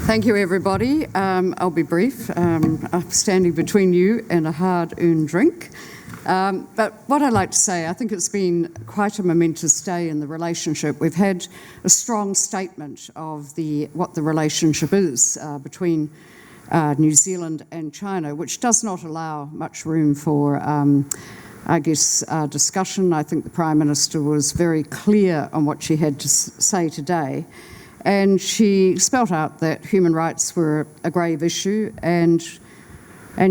Thank you, everybody. I'll be brief. I'm standing between you and a hard-earned drink. But what I'd like to say, I think it's been quite a momentous day in the relationship. We've had a strong statement of what the relationship is between New Zealand and China, which does not allow much room for, discussion. I think the Prime Minister was very clear on what she had to say today. And she spelt out that human rights were a grave issue, and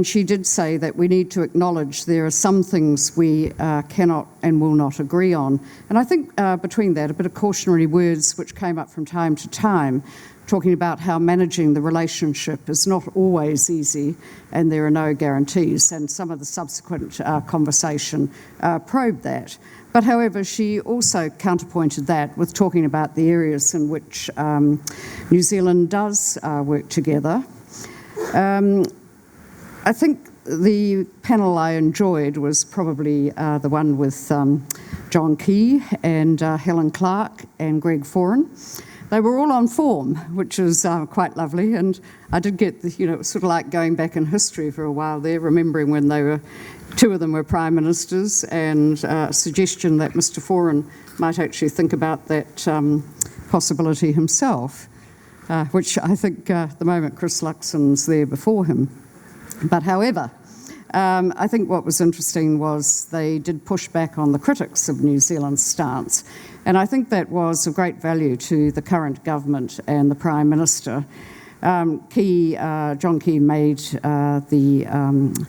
she did say that we need to acknowledge there are some things we cannot and will not agree on. And I think between that, a bit of cautionary words which came up from time to time, talking about how managing the relationship is not always easy and there are no guarantees, and some of the subsequent conversation probed that. But however, she also counterpointed that with talking about the areas in which New Zealand does work together. I think the panel I enjoyed was probably the one with John Key and Helen Clark and Greg Foran. They were all on form, which is quite lovely, and I did get it was sort of like going back in history for a while there, remembering when two of them were Prime Ministers, and a suggestion that Mr Foran might actually think about that possibility himself, which I think at the moment Chris Luxon's there before him. But however, I think what was interesting was they did push back on the critics of New Zealand's stance, and I think that was of great value to the current government and the Prime Minister. John Key made the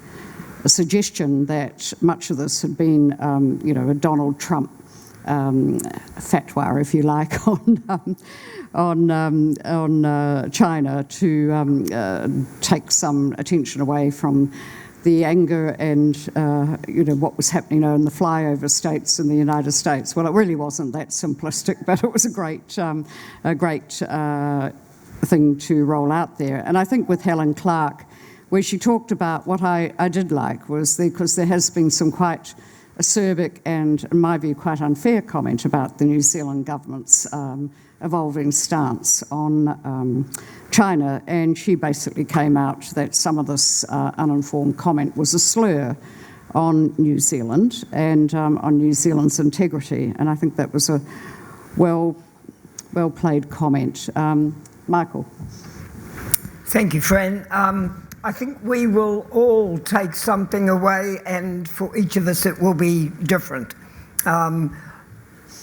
suggestion that much of this had been, a Donald Trump fatwa, if you like, on China to take some attention away from the anger and what was happening in the flyover states in the United States. Well, it really wasn't that simplistic, but it was a great thing to roll out there. And I think with Helen Clark, where she talked about what I did like was because there has been some quite acerbic and, in my view, quite unfair comment about the New Zealand government's evolving stance on China, and she basically came out that some of this uninformed comment was a slur on New Zealand and on New Zealand's integrity, and I think that was a well-played comment. Michael. Thank you, Fran. I think we will all take something away, and for each of us it will be different. I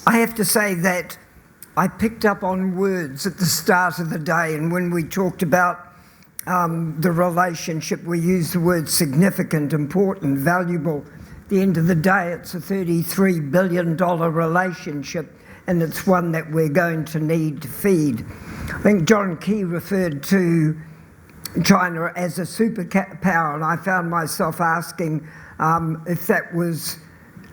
have to say that I picked up on words at the start of the day, and when we talked about the relationship, we used the word significant, important, valuable. At the end of the day, it's a $33 billion relationship, and it's one that we're going to need to feed. I think John Key referred to China as a superpower, and I found myself asking if that was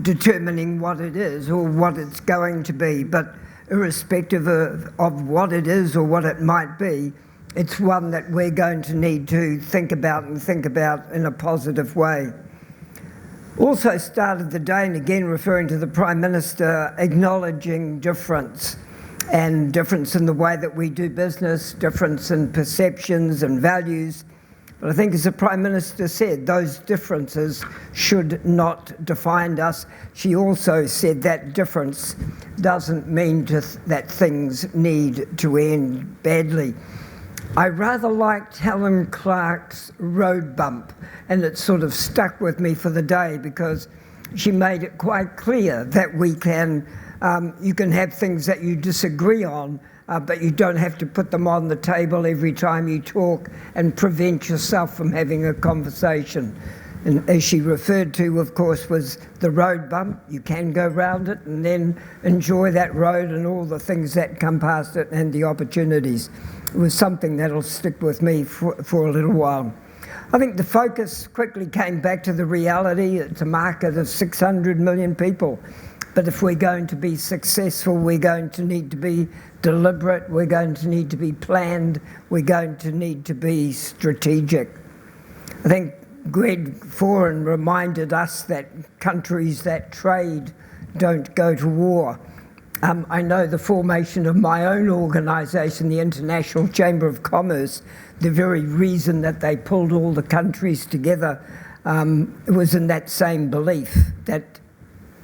determining what it is or what it's going to be. But irrespective of what it is or what it might be, it's one that we're going to need to think about in a positive way. Also started the day, and again referring to the Prime Minister, acknowledging difference, and difference in the way that we do business, difference in perceptions and values. But I think, as the Prime Minister said, those differences should not define us. She also said that difference doesn't mean that things need to end badly. I rather liked Helen Clark's road bump, and it sort of stuck with me for the day because she made it quite clear that we can you can have things that you disagree on, but you don't have to put them on the table every time you talk and prevent yourself from having a conversation. And as she referred to, of course, was the road bump. You can go round it and then enjoy that road and all the things that come past it and the opportunities. It was something that'll stick with me for a little while. I think the focus quickly came back to the reality. It's a market of 600 million people. But if we're going to be successful, we're going to need to be deliberate, we're going to need to be planned, we're going to need to be strategic. I think Greg Foran reminded us that countries that trade don't go to war. I know the formation of my own organisation, the International Chamber of Commerce, the very reason that they pulled all the countries together was in that same belief that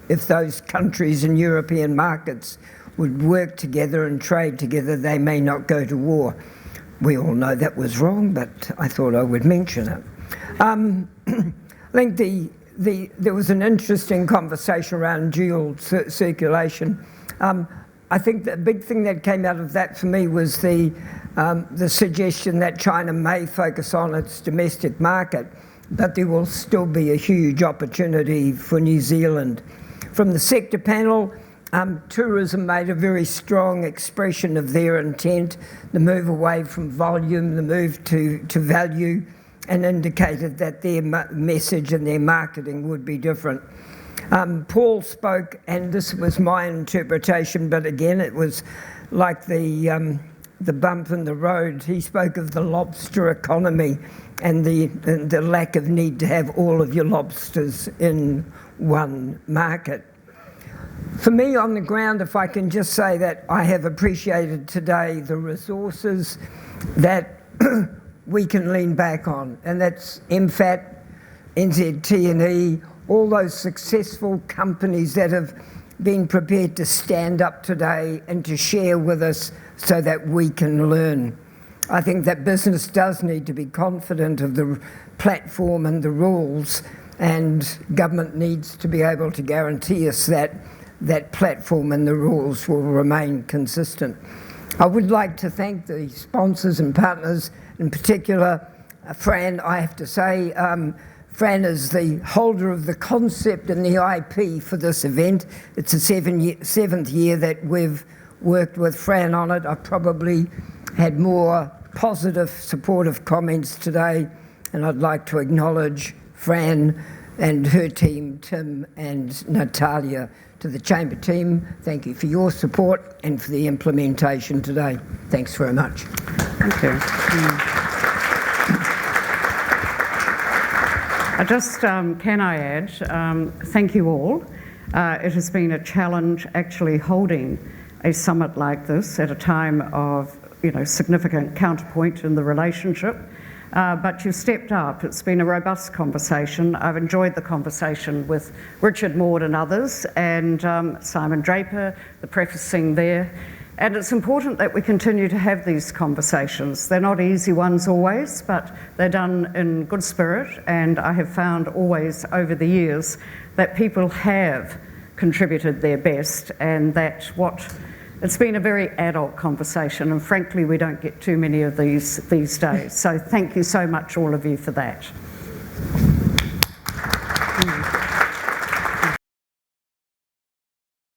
if those countries and European markets would work together and trade together, they may not go to war. We all know that was wrong, but I thought I would mention it. I think there was an interesting conversation around dual circulation. I think the big thing that came out of that for me was the suggestion that China may focus on its domestic market, but there will still be a huge opportunity for New Zealand. From the sector panel, tourism made a very strong expression of their intent, the move away from volume, the move to value, and indicated that their message and their marketing would be different. Paul spoke, and this was my interpretation, but again, it was like the bump in the road. He spoke of the lobster economy and the lack of need to have all of your lobsters in one market. For me on the ground, if I can just say that I have appreciated today the resources that we can lean back on, and that's MFAT, NZT&E, all those successful companies that have been prepared to stand up today and to share with us so that we can learn. I think that business does need to be confident of the platform and the rules, and government needs to be able to guarantee us that that platform and the rules will remain consistent. I would like to thank the sponsors and partners, in particular Fran. I have to say, Fran is the holder of the concept and the IP for this event. It's the seventh year that we've worked with Fran on it. I've probably had more positive, supportive comments today, and I'd like to acknowledge Fran and her team, Tim and Natalia. To the Chamber team, thank you for your support and for the implementation today. Thanks very much. Thank you. I just, can I add, thank you all. It has been a challenge actually holding a summit like this at a time of, significant counterpoint in the relationship. But you've stepped up. It's been a robust conversation. I've enjoyed the conversation with Richard Maud and others, and Simon Draper, the prefacing there. And it's important that we continue to have these conversations. They're not easy ones always, but they're done in good spirit, and I have found always over the years that people have contributed their best, and that it's been a very adult conversation, and frankly we don't get too many of these days. So thank you so much all of you for that.